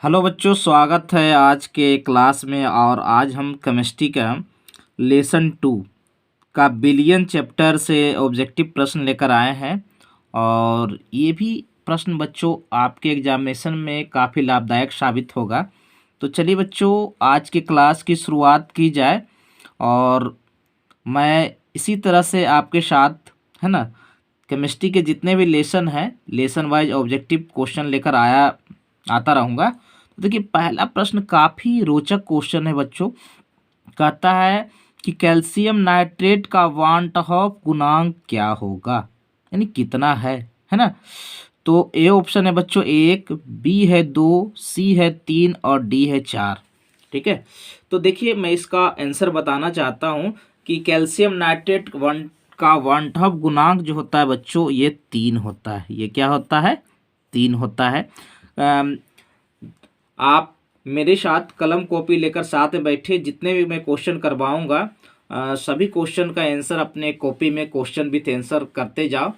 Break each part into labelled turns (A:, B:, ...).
A: Hello बच्चों, स्वागत है आज के क्लास में। और आज हम केमिस्ट्री का लेसन 2 का बिलियन चैप्टर से ऑब्जेक्टिव प्रश्न लेकर आए हैं। और ये भी प्रश्न बच्चों आपके एग्जामिनेशन में काफ़ी लाभदायक साबित होगा। तो चलिए बच्चों, आज की क्लास की शुरुआत की जाए। और मैं इसी तरह से आपके साथ, है ना, केमिस्ट्री के जितने भी लेसन हैं, लेसन वाइज ऑब्जेक्टिव क्वेश्चन लेकर आता रहूँगा। तो देखिए, पहला प्रश्न काफ़ी रोचक क्वेश्चन है बच्चों। कहता है कि कैल्शियम नाइट्रेट का वान ऑफ गुणांक क्या होगा, यानी कितना है ना। तो ए ऑप्शन है बच्चों 1, बी है 2, सी है 3 और डी है 4। ठीक है, तो देखिए मैं इसका आंसर बताना चाहता हूँ कि कैल्शियम नाइट्रेट का वान ऑफ गुणांक जो होता है बच्चों, ये 3 होता है। ये क्या होता है? 3 होता है। आप मेरे साथ कलम कॉपी लेकर साथ में बैठे, जितने भी मैं क्वेश्चन करवाऊंगा सभी क्वेश्चन का आंसर अपने कॉपी में क्वेश्चन विथ आंसर करते जाओ।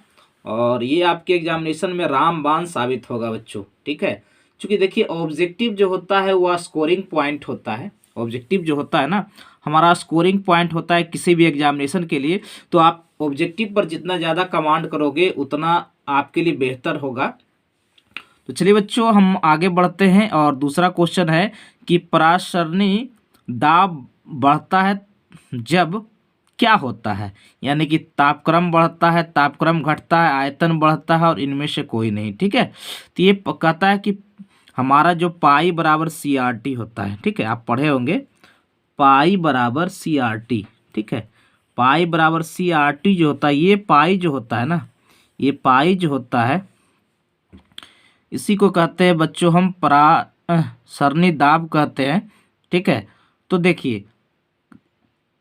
A: और ये आपके एग्जामिनेशन में रामबाण साबित होगा बच्चों। ठीक है, क्योंकि देखिए ऑब्जेक्टिव जो होता है वह स्कोरिंग पॉइंट होता है। ऑब्जेक्टिव जो होता है ना, हमारा स्कोरिंग पॉइंट होता है किसी भी एग्जामिनेशन के लिए। तो आप ऑब्जेक्टिव पर जितना ज़्यादा कमांड करोगे उतना आपके लिए बेहतर होगा। तो चलिए बच्चों, हम आगे बढ़ते हैं। और दूसरा क्वेश्चन है कि परासरणी दाब बढ़ता है जब क्या होता है, यानी कि तापक्रम बढ़ता है, तापक्रम घटता है, आयतन बढ़ता है और इनमें से कोई नहीं। ठीक है, तो ये कहता है कि हमारा जो पाई बराबर सी आर टी होता है। ठीक है, आप पढ़े होंगे पाई बराबर सी आर टी। ठीक है, पाई बराबर सी आर टी जो होता है, ये पाई जो होता है ना, ये पाई जो होता है, इसी को कहते हैं बच्चों हम सरनी दाब कहते हैं। ठीक है, तो देखिए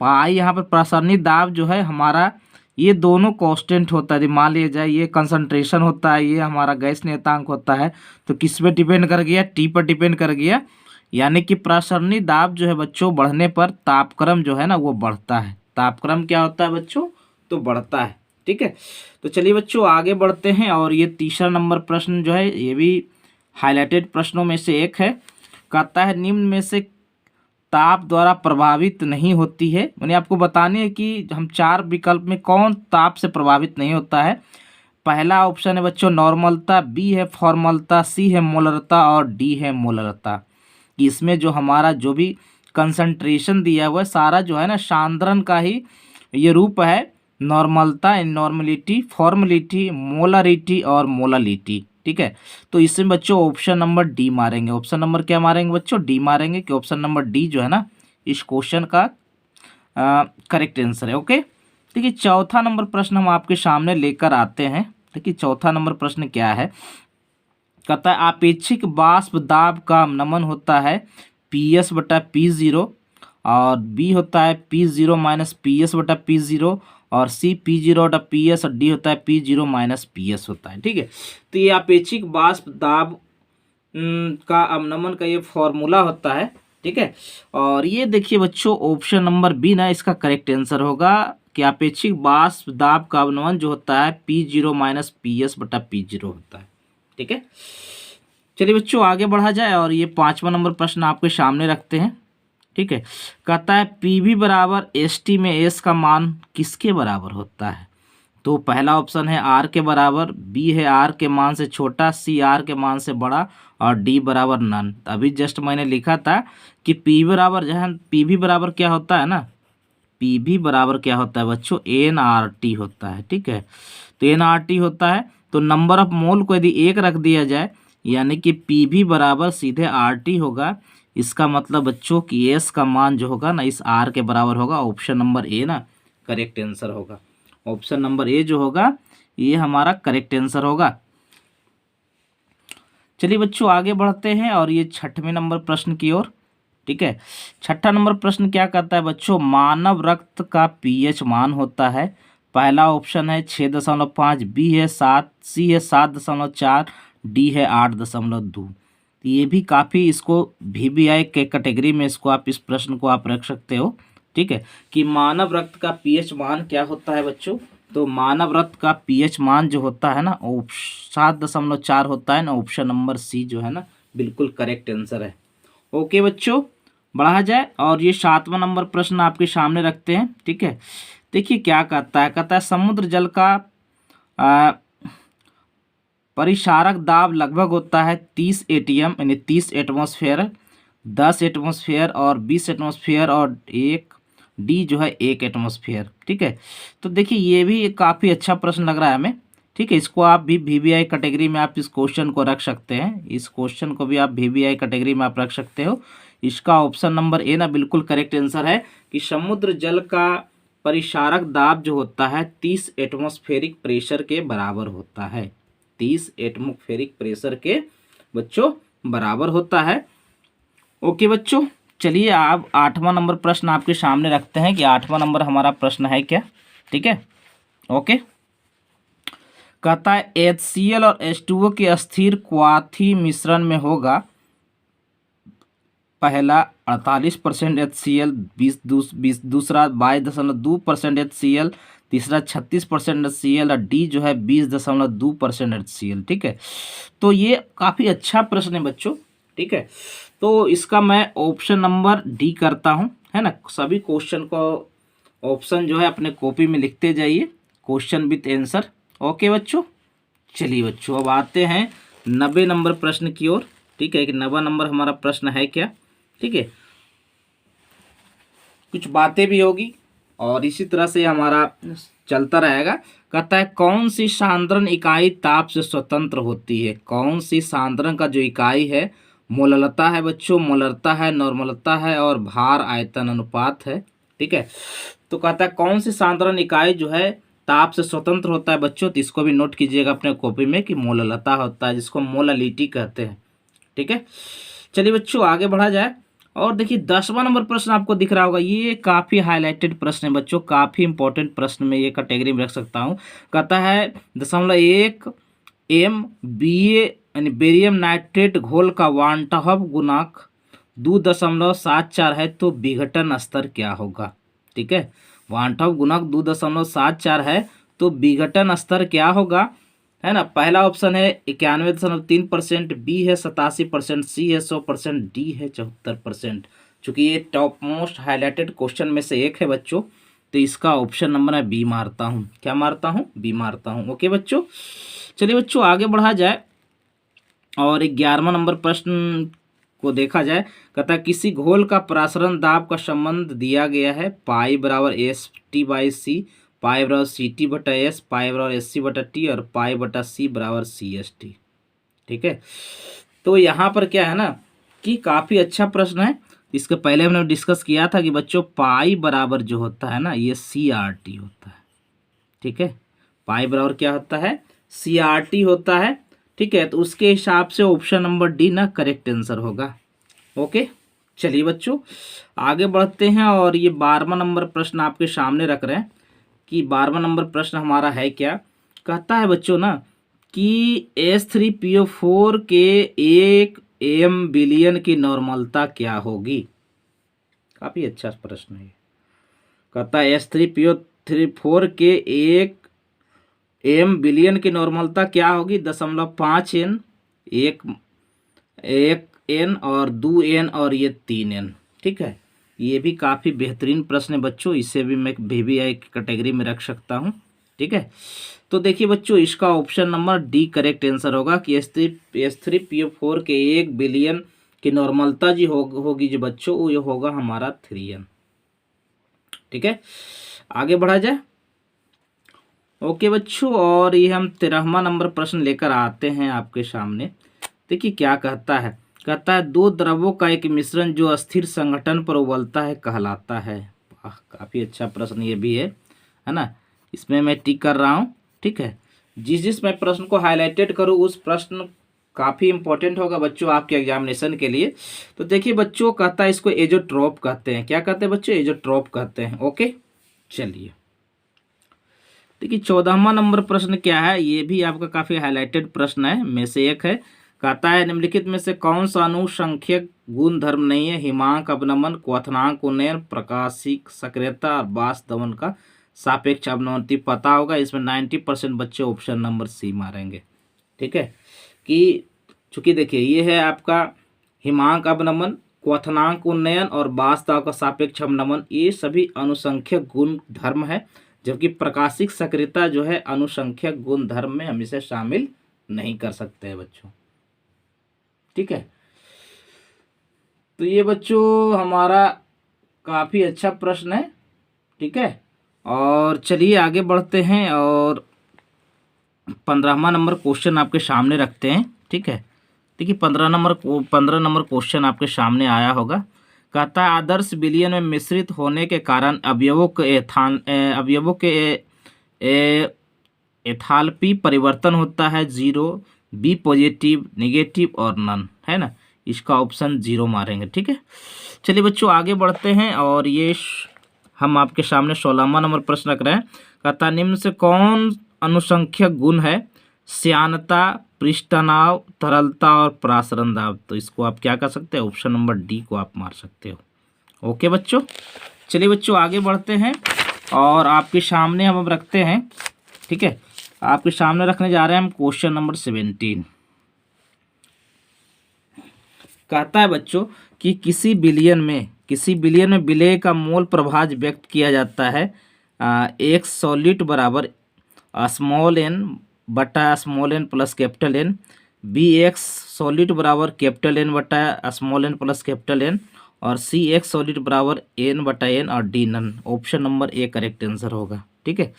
A: पाई यहाँ पर प्रसरणी दाब जो है हमारा, ये दोनों कांस्टेंट होता है। मान लिया जाए ये कंसंट्रेशन होता है, ये हमारा गैस नियतांक होता है। तो किस पे डिपेंड कर गया? टी पर डिपेंड कर गया। यानी कि प्रसरणी दाब जो है बच्चों बढ़ने पर तापक्रम जो है ना वो बढ़ता है। तापक्रम क्या होता है बच्चों? तो बढ़ता है। ठीक है, तो चलिए बच्चों आगे बढ़ते हैं। और ये तीसरा नंबर प्रश्न जो है ये भी हाईलाइटेड प्रश्नों में से एक है। कहता है निम्न में से ताप द्वारा प्रभावित नहीं होती है। मैंने आपको बताने है कि हम 4 विकल्प में कौन ताप से प्रभावित नहीं होता है। पहला ऑप्शन है बच्चों नॉर्मलता, बी है फॉर्मलता, सी है मोलरता और डी है मोलरता। इसमें जो हमारा जो भी कंसंट्रेशन दिया हुआ है सारा जो है ना सांद्रण का ही ये रूप है। नॉर्मलता, नॉर्मलिटी, फॉर्मलिटी, मोलरिटी और मोलालिटी। ठीक है, तो इसमें बच्चों ऑप्शन नंबर डी मारेंगे। ऑप्शन नंबर क्या मारेंगे बच्चों? डी मारेंगे कि ऑप्शन नंबर डी जो है ना इस क्वेश्चन का करेक्ट आंसर है। ओके, देखिए चौथा नंबर प्रश्न हम आपके सामने लेकर आते हैं। देखिए चौथा नंबर प्रश्न क्या है। कहता है आपेक्षिक वाष्प दाब का नमन होता है पी एस बटा पी ज़ीरो, और बी होता है P zero minus P S बटा पी ज़ीरो, और सी पी जीरो बटा पी एस, और डी होता है P zero minus P S होता है। ठीक है, तो ये आपेक्षिक वाष्प दाब का अवनमन का ये फॉर्मूला होता है। ठीक है, और ये देखिए बच्चों ऑप्शन नंबर बी ना इसका करेक्ट आंसर होगा कि आपेक्षिक वाष्प दाब का अवनमन जो होता है P zero minus P S बटा पी जीरो होता है। ठीक है, चलिए बच्चों आगे बढ़ा जाए। और ये 5वां नंबर प्रश्न आपके सामने रखते हैं। ठीक है, कहता है पी वी बराबर एस टी में एस का मान किसके बराबर होता है। तो पहला ऑप्शन है आर के बराबर, बी है आर के मान से छोटा, सी आर के मान से बड़ा और डी बराबर नन। अभी जस्ट मैंने लिखा था कि पी बराबर जहाँ पी वी बराबर क्या होता है ना, पी वी बराबर क्या होता है बच्चों? एन आर टी होता है। ठीक है, तो एन आर टी होता है। तो नंबर ऑफ मोल को यदि 1 रख दिया जाए यानी कि पी वी बराबर सीधे आर टी होगा। इसका मतलब बच्चों कि एस का मान जो होगा ना इस आर के बराबर होगा। ऑप्शन नंबर ए ना करेक्ट आंसर होगा। ऑप्शन नंबर ए जो होगा ये हमारा करेक्ट आंसर होगा। चलिए बच्चों आगे बढ़ते हैं और ये 6वें नंबर प्रश्न की ओर। ठीक है, 6ठा नंबर प्रश्न क्या कहता है बच्चों? मानव रक्त का पीएच मान होता है। पहला ऑप्शन है 6.5, बी है 7, सी है 7.4, डी है 8.2। ये भी काफ़ी, इसको VBI के कैटेगरी में इसको आप इस प्रश्न को आप रख सकते हो। ठीक है, कि मानव रक्त का पीएच मान क्या होता है बच्चों? तो मानव रक्त का पीएच मान जो होता है ना वो 7.4 होता है ना। ऑप्शन नंबर सी जो है ना बिल्कुल करेक्ट आंसर है। ओके बच्चों, बढ़ा जाए और ये 7वां नंबर प्रश्न आपके सामने रखते हैं। ठीक है, देखिए क्या कहता है समुद्र जल का आ, परिसारक दाब लगभग होता है 30 एटीएम यानी 30 एटमॉस्फेयर, 10 एटमॉस्फेयर और 20 एटमॉस्फेयर और एक डी जो है 1 एटमॉस्फेयर। ठीक है, तो देखिए ये भी काफ़ी अच्छा प्रश्न लग रहा है हमें। ठीक है, इसको आप भी वीवीआई कैटेगरी में आप इस क्वेश्चन को रख सकते हैं, इस क्वेश्चन को भी आप वीवीआई कैटेगरी में आप रख सकते हो। इसका ऑप्शन नंबर ए ना बिल्कुल करेक्ट आंसर है कि समुद्र जल का परिसारक दाब जो होता है 30 एटमॉस्फेरिक प्रेशर के बराबर होता है, 30 एटमॉस्फेरिक प्रेशर के बच्चों बराबर होता है। ओके बच्चों, चलिए आप 8वां नंबर प्रश्न आपके सामने रखते हैं कि 8वां नंबर हमारा प्रश्न है क्या। ठीक है, ओके, कहता है HCl और H2O के अस्थिर क्वाथी मिश्रण में होगा पहला 48% HCl, 20 दूसरा 22.2% HCl, तीसरा 36% HCl और डी जो है 20.2% HCl। ठीक है, तो ये काफ़ी अच्छा प्रश्न है बच्चों। ठीक है, तो इसका मैं ऑप्शन नंबर डी करता हूँ, है ना। सभी क्वेश्चन को ऑप्शन जो है अपने कॉपी में लिखते जाइए, क्वेश्चन विथ आंसर। ओके बच्चों, चलिए बच्चों अब आते हैं 90 नंबर प्रश्न की ओर। ठीक है, कि 90 नंबर हमारा प्रश्न है क्या। ठीक है, कुछ बातें भी होगी और इसी तरह से हमारा चलता रहेगा। कहता है कौन सी सांद्रण इकाई ताप से स्वतंत्र होती है। कौन सी सांद्रण का जो इकाई है मोललता है बच्चों, मोलरता है, नॉर्मलता है और भार आयतन अनुपात है। ठीक है, तो कहता है कौन सी सांद्रण इकाई जो है ताप से स्वतंत्र होता है बच्चों, तो इसको भी नोट कीजिएगा अपने कॉपी में कि मोललता होता है, जिसको मोलालिटी कहते हैं। ठीक है, चलिए बच्चों आगे बढ़ा जाए और देखिए 10वां नंबर प्रश्न आपको दिख रहा होगा, ये काफ़ी हाईलाइटेड प्रश्न है बच्चों, काफ़ी इंपॉर्टेंट प्रश्न में ये कैटेगरी में रख सकता हूँ। कहता है 0.1 एम बी यानी बेरियम नाइट्रेट घोल का वांटहब गुणांक 2.74 है तो विघटन स्तर क्या होगा। ठीक है, वांटहब गुणांक 2.74 है तो विघटन स्तर क्या होगा, है ना। पहला ऑप्शन है 91.3%, बी है 87%, सी है 100%, डी है 74%। चूंकि ये टॉप मोस्ट हाईलाइटेड क्वेश्चन में से एक है बच्चों, तो इसका ऑप्शन नंबर है बी मारता हूँ। क्या मारता हूँ, बी मारता हूँ। ओके बच्चों, चलिए बच्चों आगे बढ़ा जाए और 11वां नंबर प्रश्न को देखा जाए। कहता है किसी घोल का प्रसारण दाब का संबंध दिया गया है, पाई बराबर ST/C, पाई बराबर CT/S, पाई बराबर SC/T और पाई बटा C बराबर CST। ठीक है, तो यहाँ पर क्या है ना कि काफ़ी अच्छा प्रश्न है। इसके पहले हमने डिस्कस किया था कि बच्चों पाई बराबर जो होता है ना ये CRT होता है। ठीक है, पाई बराबर क्या होता है, CRT होता है। ठीक है, तो उसके हिसाब से ऑप्शन नंबर डी ना करेक्ट आंसर होगा। ओके, चलिए बच्चों आगे बढ़ते हैं और ये 12वां नंबर प्रश्न आपके सामने रख रहे हैं कि 12वां नंबर प्रश्न हमारा है क्या। कहता है बच्चों ना कि H3PO4 के 1 m बिलियन की नॉर्मलता क्या होगी। काफ़ी अच्छा प्रश्न है। कहता है H3PO4 के 1 m बिलियन की नॉर्मलता क्या होगी, 0.5 n, 1 n और 2 n और ये 3 n। ठीक है, ये भी काफ़ी बेहतरीन प्रश्न है बच्चों, इसे भी मैं VVI कैटेगरी में रख सकता हूँ। ठीक है, तो देखिए बच्चों इसका option number D correct answer होगा कि H3PO4 के 1 बिलियन की नॉर्मलता जी होगी जो बच्चों वो ये होगा हमारा 3n। ठीक है, आगे बढ़ा जाए। ओके बच्चों, और ये हम 13वां नंबर प्रश्न लेकर आते हैं आपके सामने। देखिए क्या कहता है। कहता है दो द्रवों का एक मिश्रण जो अस्थिर संगठन पर उबलता है कहलाता है। काफ़ी अच्छा प्रश्न ये भी है ना। इसमें मैं टिक कर रहा हूँ। ठीक है, जिस मैं प्रश्न को हाईलाइटेड करूँ उस प्रश्न काफ़ी इंपॉर्टेंट होगा बच्चों आपके एग्जामिनेशन के लिए। तो देखिए बच्चों कहता है इसको एजोट्रोप कहते हैं। क्या कहते हैं बच्चों, एजोट्रोप कहते हैं। ओके, चलिए देखिए 14वां नंबर प्रश्न क्या है, ये भी आपका काफ़ी हाईलाइटेड प्रश्न है में से एक है। कहता है निम्नलिखित में से कौन सा अनुसंख्यक गुण धर्म नहीं है, हिमांक अवनमन, क्वथनांक उन्नयन, प्रकाशिक सक्रियता और बास दमन का सापेक्ष अवनति। पता होगा इसमें 90% बच्चे ऑप्शन नंबर सी मारेंगे। ठीक है, कि चूंकि देखिए ये है आपका हिमांक अवनमन, क्वथनांक उन्नयन और बास दाब का सापेक्ष अवनमन, ये सभी अनुसंख्यक गुण धर्म है, जबकि प्रकाशिक सक्रियता जो है अनुसंख्यक गुण धर्म में हम इसे शामिल नहीं कर सकते हैं बच्चों। ठीक है, तो ये बच्चों हमारा काफ़ी अच्छा प्रश्न है। ठीक है, और चलिए आगे बढ़ते हैं और 15वां नंबर क्वेश्चन आपके सामने रखते हैं। ठीक है, देखिए 15 नंबर क्वेश्चन आपके सामने आया होगा। कहता है आदर्श विलयन में मिश्रित होने के कारण अवयवों के एथाल्पी परिवर्तन होता है 0, बी पॉजिटिव, नेगेटिव और नन, है ना। इसका ऑप्शन 0 मारेंगे। ठीक है, चलिए बच्चों आगे बढ़ते हैं और ये हम आपके सामने 16वां नंबर प्रश्न रख रहे हैं। कहता निम्न से कौन अनुसंख्यक गुण है? श्यानता, पृष्ठतनाव, तरलता और प्रासरण दाब। तो इसको आप क्या कर सकते हैं? ऑप्शन नंबर डी को आप मार सकते हो। ओके बच्चों, चलिए बच्चों आगे बढ़ते हैं और आपके सामने हम अब रखते हैं। ठीक है, आपके सामने रखने जा रहे हैं हम क्वेश्चन नंबर 17। कहता है बच्चों कि किसी बिलियन में विलय का मोल प्रभाज व्यक्त किया जाता है एक सॉलिड बराबर स्मॉल एन बटा small n plus capital N, B x solid बराबर कैपिटल एन बटा small n plus capital N, और सी एक्स सॉलिड बराबर एन बटा एन और D none. Option number A correct answer होगा। ठीक है,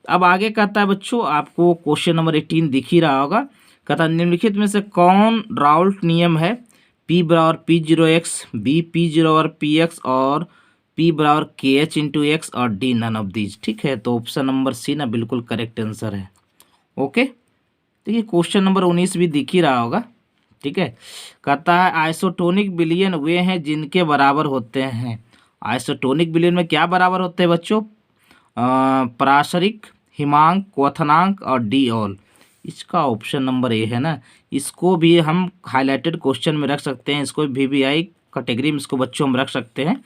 A: अब आगे कहता है बच्चों, आपको क्वेश्चन नंबर 18 दिख ही रहा होगा। कहता है निम्नलिखित में से कौन राउल्ट नियम है? P बराबर P0x, बी P0 और PX और P बराबर KH इंटू एक्स और डी नन ऑफ दीज। ठीक है, तो ऑप्शन नंबर सी ना बिल्कुल करेक्ट आंसर है। ओके, देखिए क्वेश्चन नंबर 19 भी दिख ही रहा होगा। ठीक है, कहता है आइसोटोनिक विलयन वे हैं जिनके बराबर होते हैं। आइसोटोनिक विलयन में क्या बराबर होते हैं बच्चों? पराशरिक, हिमांक, क्वथनांक और डी ऑल। इसका ऑप्शन नंबर ए है ना। इसको भी हम हाईलाइटेड क्वेश्चन में रख सकते हैं, इसको VVI कैटेगरी में इसको बच्चों हम रख सकते हैं।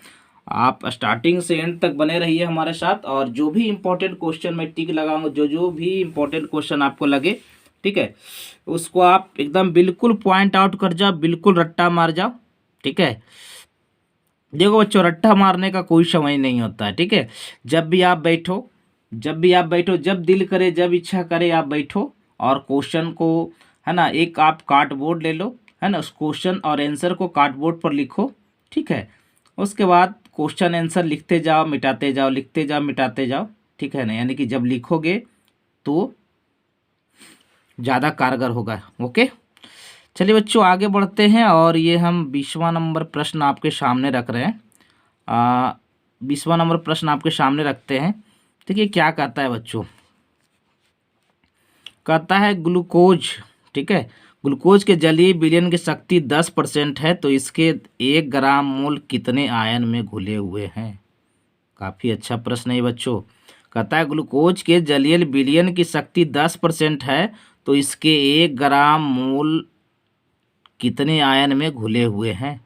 A: आप स्टार्टिंग से एंड तक बने रहिए हमारे साथ, और जो भी इंपॉर्टेंट क्वेश्चन मैं टिक लगाऊंगा, जो भी इंपॉर्टेंट क्वेश्चन आपको लगे, ठीक है, उसको आप एकदम बिल्कुल पॉइंट आउट कर जाओ, बिल्कुल रट्टा मार जाओ। ठीक है, देखो बच्चों रट्टा मारने का कोई समय नहीं होता है। ठीक है, जब भी आप बैठो, जब दिल करे, जब इच्छा करे आप बैठो और क्वेश्चन को, है ना, एक आप कार्डबोर्ड ले लो, है ना, उस क्वेश्चन और आंसर को कार्डबोर्ड पर लिखो। ठीक है, उसके बाद क्वेश्चन आंसर लिखते जाओ, मिटाते जाओ, लिखते जाओ, मिटाते जाओ। ठीक है ना, यानी कि जब लिखोगे तो ज़्यादा कारगर होगा। ओके, चलिए बच्चों आगे बढ़ते हैं और ये हम 20वां नंबर प्रश्न आपके सामने रख रहे हैं। 20वां नंबर प्रश्न आपके सामने रखते हैं। देखिए क्या कहता है बच्चों, कहता है ग्लूकोज, ठीक है, ग्लूकोज के जलीय विलयन की शक्ति 10% है, तो इसके 1 ग्राम मोल कितने आयन में घुले हुए हैं? काफ़ी अच्छा प्रश्न है बच्चों। कहता है ग्लूकोज के जलीय विलयन की शक्ति 10% है, तो इसके 1 ग्राम मोल कितने आयन में घुले हुए हैं?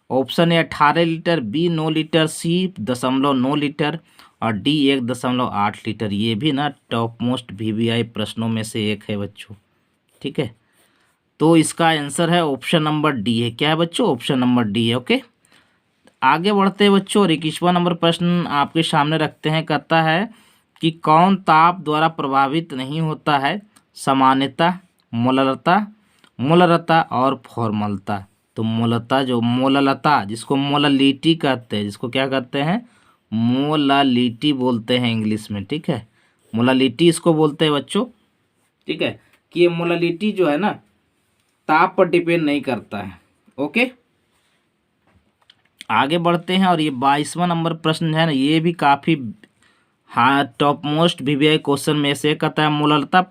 A: ऑप्शन है 18 लीटर, बी 9 लीटर, सी 0.9 लीटर और डी 1.8 लीटर। ये भी ना टॉप मोस्ट VVI प्रश्नों में से एक है बच्चों। ठीक है, तो इसका आंसर है ऑप्शन नंबर डी है। क्या है बच्चों? ऑप्शन नंबर डी है। ओके, आगे बढ़ते हैं बच्चों, 21वां नंबर प्रश्न आपके सामने रखते हैं। कहता है कि कौन ताप द्वारा प्रभावित नहीं होता है? सामान्यता, मोलरता और फॉर्मलता। तो मोललता जिसको मोललिटी कहते हैं, जिसको क्या कहते हैं? मोलालिटी बोलते हैं इंग्लिश में। ठीक है, मोलालिटी इसको बोलते हैं बच्चों। ठीक है, कि ये मोलालिटी जो है ना ताप पर डिपेंड नहीं करता है। ओके, आगे बढ़ते हैं और ये 22वां नंबर प्रश्न है ना, ये भी काफ़ी टॉप मोस्ट VVI क्वेश्चन में से। कहता है मोललता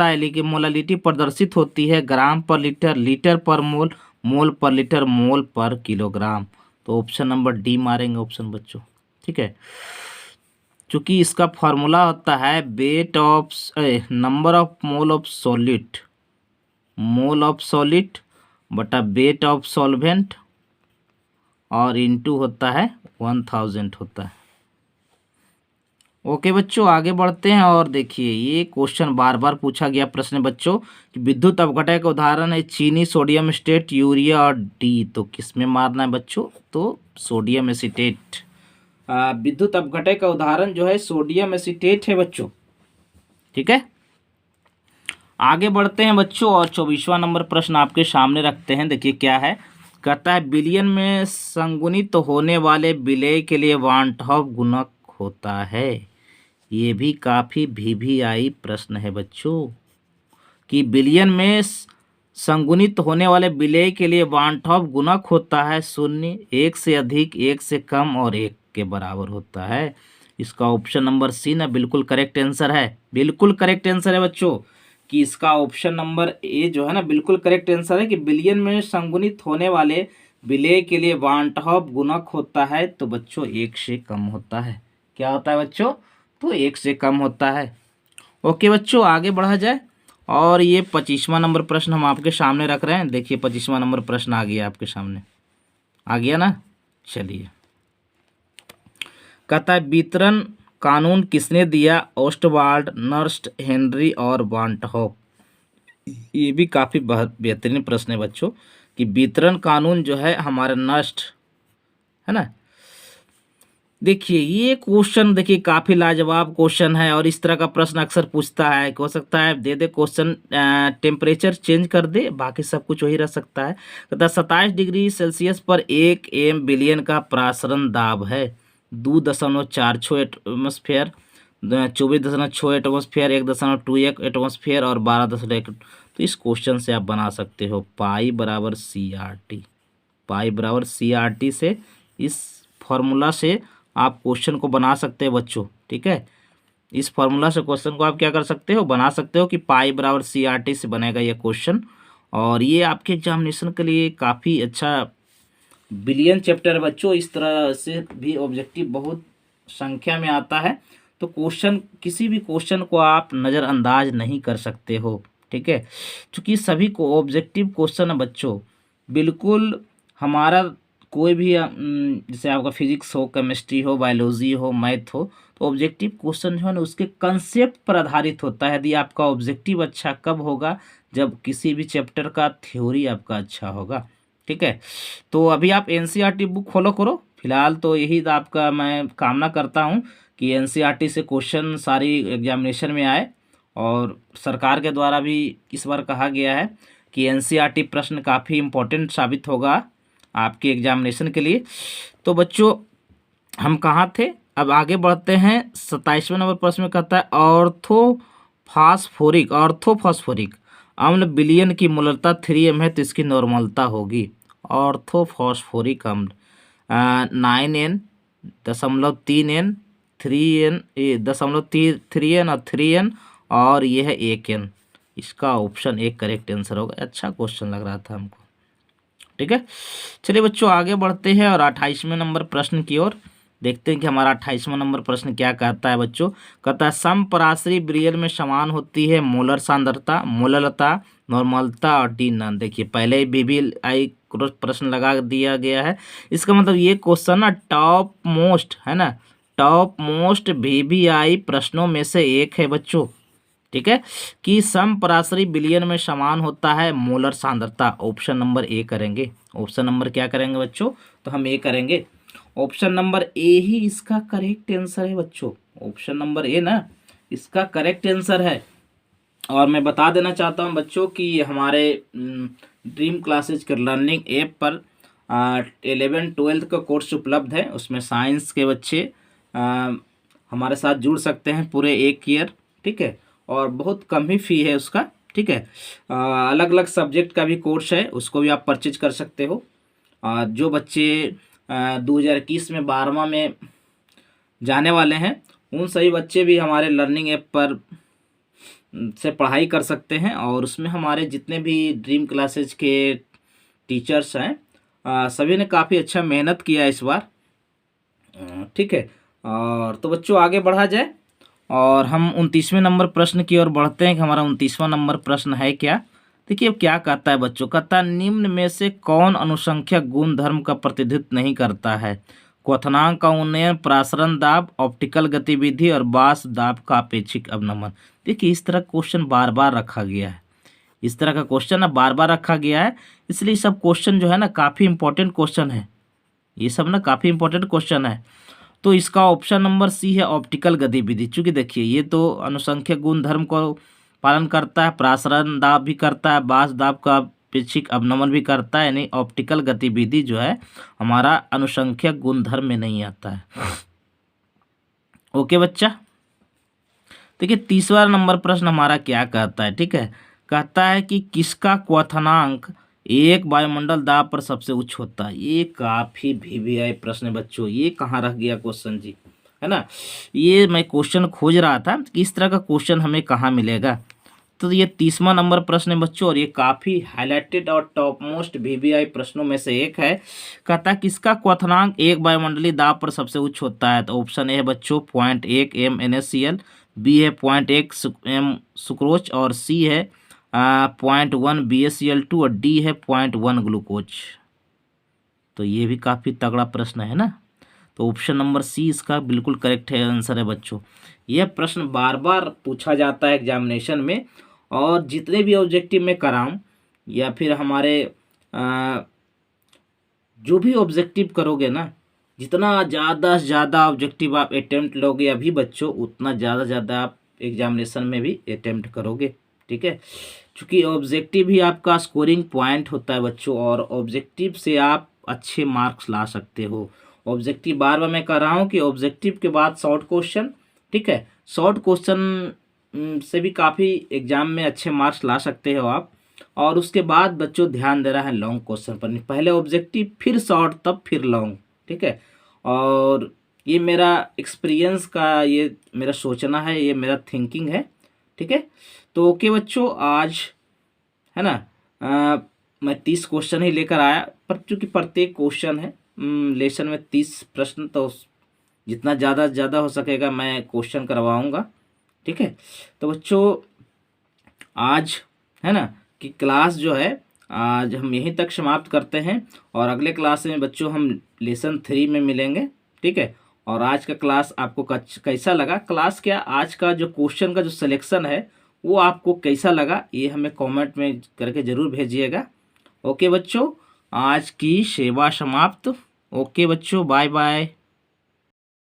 A: यानी कि मोलालिटी प्रदर्शित होती है ग्राम पर लीटर, लीटर पर मोल, मोल पर लीटर, मोल पर किलोग्राम। तो ऑप्शन नंबर डी मारेंगे ऑप्शन बच्चों। ठीक है, चूंकि इसका फॉर्मूला होता है weight of number of mole of solid बटा वेट ऑफ सॉल्वेंट और इनटू होता है 1000 होता है। ओके बच्चों, आगे बढ़ते हैं और देखिए ये क्वेश्चन बार बार पूछा गया प्रश्न बच्चों कि विद्युत अपघटय का उदाहरण है चीनी, सोडियम एसीटेट, यूरिया और डी। तो किस में मारना है बच्चों? तो सोडियम एसीटेट। विद्युत अपघटय का उदाहरण जो है सोडियम एसीटेट है बच्चों। ठीक है, आगे बढ़ते हैं बच्चों और 24वां नंबर प्रश्न आपके सामने रखते हैं। देखिए क्या है, कहता है बिलियन में संगुणित होने वाले विलेय के लिए वान हॉफ गुणक होता है। ये भी काफ़ी वीवीआई प्रश्न है बच्चों कि बिलियन में संगुणित होने वाले विलेय के लिए वान हॉफ गुणक होता है 0, 1 से अधिक, 1 से कम और 1 के बराबर होता है। इसका ऑप्शन नंबर सी ना बिल्कुल करेक्ट आंसर है। बिल्कुल करेक्ट आंसर है बच्चों कि इसका ऑप्शन नंबर ए जो है ना बिल्कुल करेक्ट आंसर है कि बिलियन में संगुणित होने वाले विलेय के लिए वान हॉफ गुणक होता है तो बच्चों 1 से कम होता है। क्या होता है बच्चों? तो 1 से कम होता है। ओके बच्चों, आगे बढ़ा जाए और ये 25वां नंबर प्रश्न हम आपके सामने रख रहे हैं। देखिए 25वां नंबर प्रश्न आ गया आपके सामने, आ गया ना। चलिए, कहता है वितरण कानून किसने दिया? ओस्टवाल्ड, नर्स्ट, हेनरी और वान हॉफ। ये भी काफ़ी बेहतरीन प्रश्न है बच्चों कि वितरण कानून जो है हमारा नर्स्ट है ना। देखिए ये क्वेश्चन देखिए काफ़ी लाजवाब क्वेश्चन है और इस तरह का प्रश्न अक्सर पूछता है। हो सकता है दे दे क्वेश्चन टेम्परेचर चेंज कर दे, बाकी सब कुछ वही रह सकता है। कहता 27 डिग्री सेल्सियस पर 1 एम बिलियन का प्रासरण दाब है 2.46 एटमोसफेयर, 24.6 एटमोसफेयर, 1.21 एटमोसफेयर और 12.1। तो इस क्वेश्चन से आप बना सकते हो पाई बराबर CRT। पाई बराबर CRT से इस फॉर्मूला से आप क्वेश्चन को बना सकते हैं बच्चों। ठीक है, इस फॉर्मूला से क्वेश्चन को आप क्या कर सकते हो? बना सकते हो कि पाई बराबर CRT से बनेगा ये क्वेश्चन। और ये आपके एग्जामिनेशन के लिए काफ़ी अच्छा बिलियन चैप्टर बच्चों। इस तरह से भी ऑब्जेक्टिव बहुत संख्या में आता है तो क्वेश्चन किसी भी क्वेश्चन को आप नज़रअंदाज नहीं कर सकते हो। ठीक है, क्योंकि सभी को ऑब्जेक्टिव क्वेश्चन है बच्चों। बिल्कुल हमारा कोई भी जैसे आपका फिजिक्स हो, केमिस्ट्री हो, बायोलॉजी हो, मैथ हो, तो ऑब्जेक्टिव क्वेश्चन जो है ना उसके कंसेप्ट पर आधारित होता है। यदि आपका ऑब्जेक्टिव अच्छा कब होगा? जब किसी भी चैप्टर का थ्योरी आपका अच्छा होगा। ठीक है, तो अभी आप NCERT बुक फॉलो करो। फिलहाल तो यही आपका मैं कामना करता हूँ कि NCERT से क्वेश्चन सारी एग्जामिनेशन में आए और सरकार के द्वारा भी इस बार कहा गया है कि NCERT प्रश्न काफ़ी इम्पोर्टेंट साबित होगा आपके एग्जामिनेशन के लिए। तो बच्चों हम कहाँ थे? अब आगे बढ़ते हैं 27वें नंबर प्रश्न में कहता है ऑर्थोफॉस्फोरिक अम्ल विलयन की मूलता 3m है तो इसकी नॉर्मलता होगी। ऑर्थोफॉस्फोरिक अम्ल 9n.3n 3n 3n और 3n और ये है 1n। इसका ऑप्शन एक करेक्ट आंसर होगा। अच्छा क्वेश्चन लग रहा था हमको। ठीक है, चलिए बच्चों आगे बढ़ते हैं और 28वें नंबर प्रश्न की ओर देखते हैं कि हमारा 28वां नंबर प्रश्न क्या कहता है बच्चों। कहता है समपराश्रयी विलयन में समान होती है मोलर सांद्रता, मोललता, नॉर्मलता और डी नॉन। देखिए पहले ही वीवीआई प्रश्न लगा दिया गया है। इसका मतलब ये क्वेश्चन ना टॉप मोस्ट है ना, टॉप मोस्ट वीवीआई प्रश्नों में से एक है बच्चों। ठीक है, कि समपराश्रयी विलयन में समान होता है मोलर सांद्रता। ऑप्शन नंबर ए करेंगे। ऑप्शन नंबर क्या करेंगे बच्चों? तो हम ए करेंगे। ऑप्शन नंबर ए ही इसका करेक्ट आंसर है बच्चों। ऑप्शन नंबर ए ना इसका करेक्ट आंसर है। और मैं बता देना चाहता हूं बच्चों कि हमारे ड्रीम क्लासेज के लर्निंग ऐप पर 11-12 का कोर्स उपलब्ध है। उसमें साइंस के बच्चे हमारे साथ जुड़ सकते हैं पूरे 1 ईयर। ठीक है, और बहुत कम ही फ़ी है उसका। ठीक है, अलग अलग सब्जेक्ट का भी कोर्स है, उसको भी आप परचेज कर सकते हो। जो बच्चे 2021 में 12वां में जाने वाले हैं उन सभी बच्चे भी हमारे लर्निंग ऐप पर से पढ़ाई कर सकते हैं। और उसमें हमारे जितने भी ड्रीम क्लासेज के टीचर्स हैं सभी ने काफ़ी अच्छा मेहनत किया इस बार। ठीक है, और तो बच्चों आगे बढ़ा जाए और हम 29वें नंबर प्रश्न की ओर बढ़ते हैं कि हमारा 29वां नंबर प्रश्न है क्या। देखिए अब क्या कहता है बच्चों। कहता है निम्न में से कौन अनुसंख्यक गुण धर्म का प्रतिनिधित्व नहीं करता है? क्वथनांक का उन्नयन, प्रासरण दाब, ऑप्टिकल गतिविधि और बास दाब का अपेक्षिक अवनमन। देखिए इस तरह क्वेश्चन बार बार रखा गया है, इस तरह का क्वेश्चन ना बार बार रखा गया है, इसलिए सब क्वेश्चन जो है ना काफ़ी इंपॉर्टेंट क्वेश्चन है, ये सब ना काफ़ी इंपॉर्टेंट क्वेश्चन है। तो इसका ऑप्शन नंबर सी है ऑप्टिकल गतिविधि। चूंकि देखिए ये तो अनुसंख्यक गुणधर्म को पालन करता है, प्रासरण दाब भी करता है, बास दाब का अपेक्षिक अवनमन भी करता है, यानी ऑप्टिकल गतिविधि जो है हमारा अनुसंख्यक गुणधर्म में नहीं आता है। ओके बच्चा, देखिए तीसरा नंबर प्रश्न हमारा क्या कहता है, ठीक है, कहता है कि किसका क्वथनांक एक वायुमंडल दाब पर सबसे उच्च होता है। ये काफ़ी वीवीआई प्रश्न है बच्चों, ये कहाँ रह गया क्वेश्चन जी, है ना। ये मैं क्वेश्चन खोज रहा था कि इस तरह का क्वेश्चन हमें कहाँ मिलेगा। तो ये 30वां नंबर प्रश्न है बच्चों, और ये काफ़ी हाईलाइटेड और टॉप मोस्ट वीवीआई प्रश्नों में से एक है। कहता है किसका क्वथनांक एक वायुमंडलीय दाब पर सबसे उच्च होता है। तो ऑप्शन ए है बच्चों 0.1 MnHCl, बी है 0.1 M सुक्रोज, और सी है 0.1 BaCl2, और डी है 0.1 ग्लूकोज। तो ये भी काफ़ी तगड़ा प्रश्न है ना। तो ऑप्शन नंबर सी इसका बिल्कुल करेक्ट है, आंसर है बच्चों। यह प्रश्न बार बार पूछा जाता है एग्जामिनेशन में, और जितने भी ऑब्जेक्टिव में कराऊं या फिर हमारे जो भी ऑब्जेक्टिव करोगे ना, जितना ज़्यादा से ज़्यादा ऑब्जेक्टिव आप अटेम्प्ट लोगे अभी बच्चों, उतना ज़्यादा ज़्यादा आप एग्जामिनेशन में भी अटेम्प्ट करोगे, ठीक है। क्योंकि ऑब्जेक्टिव ही आपका स्कोरिंग पॉइंट होता है बच्चों, और ऑब्जेक्टिव से आप अच्छे मार्क्स ला सकते हो। ऑब्जेक्टिव बार बार मैं कह रहा हूँ कि ऑब्जेक्टिव के बाद शॉर्ट क्वेश्चन, ठीक है, शॉर्ट क्वेश्चन से भी काफ़ी एग्जाम में अच्छे मार्क्स ला सकते हो आप। और उसके बाद बच्चों ध्यान दे रहा है लॉन्ग क्वेश्चन पर, पहले ऑब्जेक्टिव फिर शॉर्ट तब फिर लॉन्ग, ठीक है। और ये मेरा एक्सपीरियंस का, ये मेरा सोचना है, ये मेरा थिंकिंग है, ठीक है। तो ओके बच्चों, आज है ना मैं 30 क्वेश्चन ही लेकर आया, पर चूँकि प्रत्येक क्वेश्चन है लेसन में 30 प्रश्न, तो जितना ज़्यादा से ज़्यादा हो सकेगा मैं क्वेश्चन करवाऊँगा, ठीक है। तो बच्चों आज है ना कि क्लास जो है आज हम यहीं तक समाप्त करते हैं, और अगले क्लास में बच्चों हम लेसन 3 में मिलेंगे, ठीक है। और आज का क्लास आपको कैसा लगा, क्लास क्या आज का जो क्वेश्चन का जो सिलेक्शन है वो आपको कैसा लगा, ये हमें कमेंट में करके ज़रूर भेजिएगा। ओके बच्चों, आज की सेवा समाप्त। ओके बच्चों, बाय बाय।